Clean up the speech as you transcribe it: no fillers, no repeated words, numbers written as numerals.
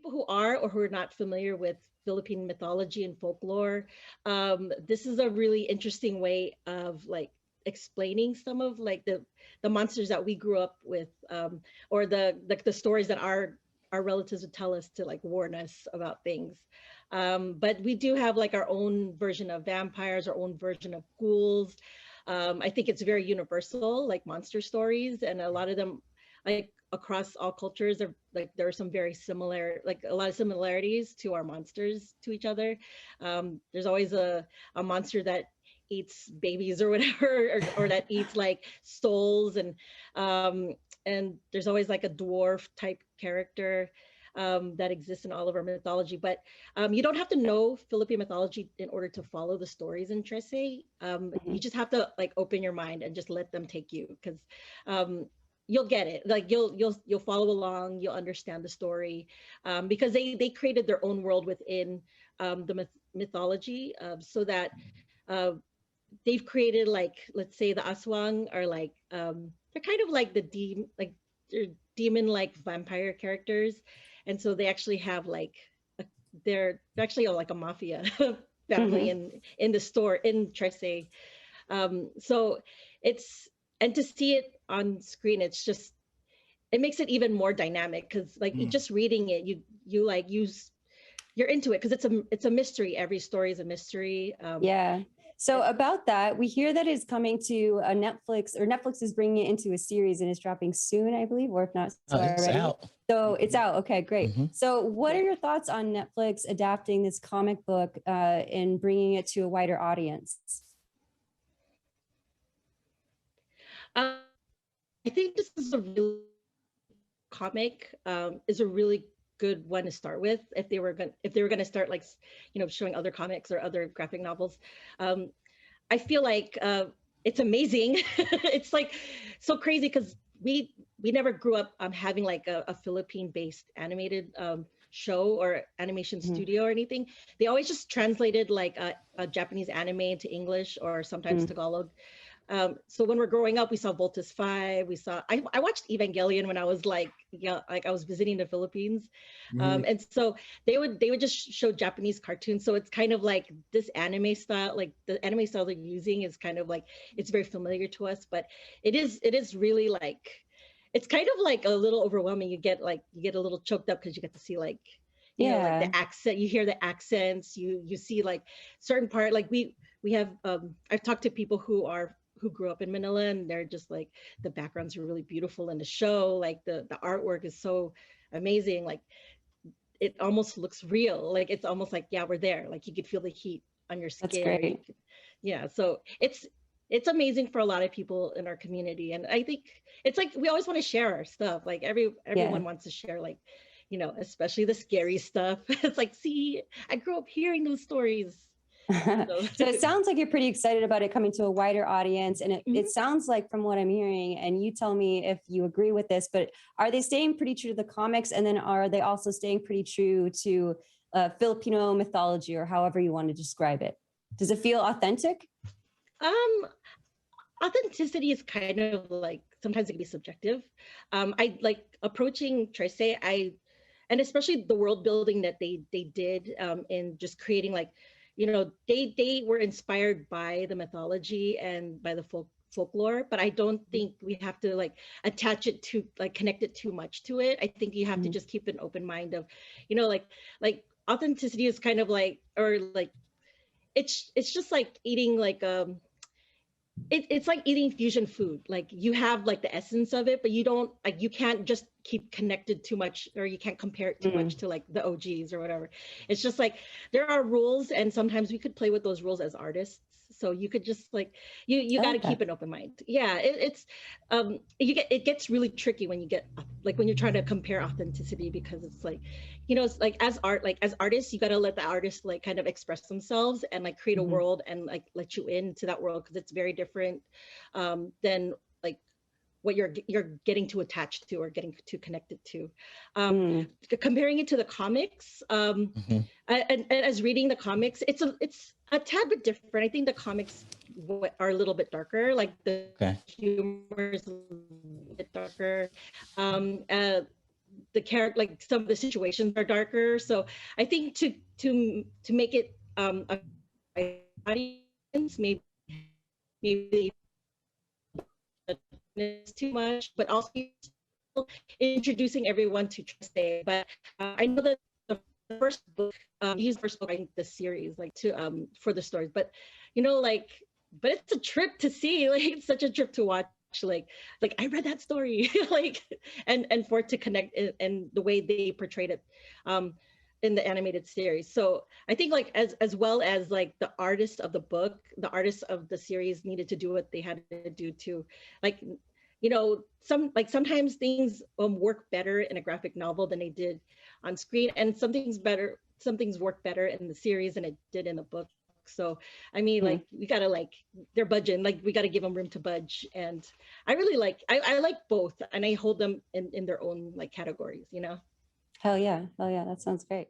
people who are or who are not familiar with Philippine mythology and folklore, this is a really interesting way of like explaining some of like the monsters that we grew up with, or the stories that our relatives would tell us to like warn us about things. But we do have like our own version of vampires, our own version of ghouls. I think it's very universal, like monster stories, and a lot of them, like across all cultures, are like there are some very similar, like a lot of similarities to our monsters to each other. There's always a monster that eats babies or whatever, or that eats like souls, and there's always like a dwarf type character that exists in all of our mythology. But you don't have to know Philippine mythology in order to follow the stories in Trese. You just have to like open your mind and just let them take you, because you'll get it. Like you'll follow along, you'll understand the story, because they created their own world within the mythology, so that they've created, like, let's say the aswang are like they're kind of like they're demon like vampire characters, and so they actually have like they're actually like a mafia family in the store in Trese. So it's, and to see it on screen, it's just, it makes it even more dynamic, because like just reading it, you like you're into it, because it's a mystery. Every story is a mystery. Yeah. So about that, we hear that it's coming to a Netflix, or Netflix is bringing it into a series and it's dropping soon, I believe, or if not it's already. out. So it's out. Okay, great. So what are your thoughts on Netflix adapting this comic book and bringing it to a wider audience? I think this is a really comic, is a really good one to start with, if they were gonna start like showing other comics or other graphic novels. I feel like it's amazing. It's like so crazy, because we never grew up having like a Philippine based animated show or animation studio or anything. They always just translated like a Japanese anime into English, or sometimes Tagalog. So when we're growing up, we saw Voltus 5. I watched Evangelion when I was like, like I was visiting the Philippines. And so they would just show Japanese cartoons. So it's kind of like this anime style, like the anime style they're using is kind of like, it's very familiar to us, but it is really like, it's kind of like a little overwhelming. You get a little choked up, because you get to see like, you know, like the accent, you hear the accents, you see like certain part, like we have, I've talked to people who grew up in Manila, and they're just like, the backgrounds are really beautiful in the show. Like the artwork is so amazing. Like it almost looks real. Like it's almost like, yeah, we're there. Like you could feel the heat on your skin. That's great. Yeah. So it's amazing for a lot of people in our community. And I think it's like, we always want to share our stuff. Like everyone wants to share, like, especially the scary stuff. It's like, see, I grew up hearing those stories. So it sounds like you're pretty excited about it coming to a wider audience. And it sounds like, from what I'm hearing, and you tell me if you agree with this, but are they staying pretty true to the comics? And then are they also staying pretty true to Filipino mythology, or however you want to describe it? Does it feel authentic? Authenticity is kind of like, sometimes it can be subjective. I like approaching Trese, and especially the world building that they did in just creating, like, they were inspired by the mythology and by the folklore, but I don't think we have to like attach it to, like, connect it too much to it. I think you have to just keep an open mind of, like authenticity is kind of like, or like, it's just like eating like it's like eating fusion food. Like you have like the essence of it, but you can't just keep connected too much, or you can't compare it too much to like the OGs or whatever. It's just like, there are rules, and sometimes we could play with those rules as artists. So you could just like, you got to keep an open mind. Yeah, it gets really tricky when you get, like, when you're trying to compare authenticity, because it's like, it's like, as artists, you got to let the artist like kind of express themselves and like create a world and like let you into that world, because it's very different than like what you're getting too attached to or getting too connected to. Comparing it to the comics, and as reading the comics, it's a tad bit different. I think the comics are a little bit darker, like the humor is a bit darker. the character, like some of the situations are darker. So I think to make it a audience, maybe it's too much, but also introducing everyone to Trese. But I know that the first book, he's the first book in the series, like to for the stories. But like, but it's a trip to see. Like, it's such a trip to watch. Like I read that story, like, and for it to connect and the way they portrayed it, in the animated series. So I think like as well as like the artist of the book, the artists of the series needed to do what they had to do to, like, sometimes things work better in a graphic novel than they did on screen, and some things work better in the series than it did in the book. So I mean, Mhm. like, we gotta, like, their budget, like, we gotta give them room to budge. And I really I like both, and I hold them in their own like categories. Hell yeah. That sounds great.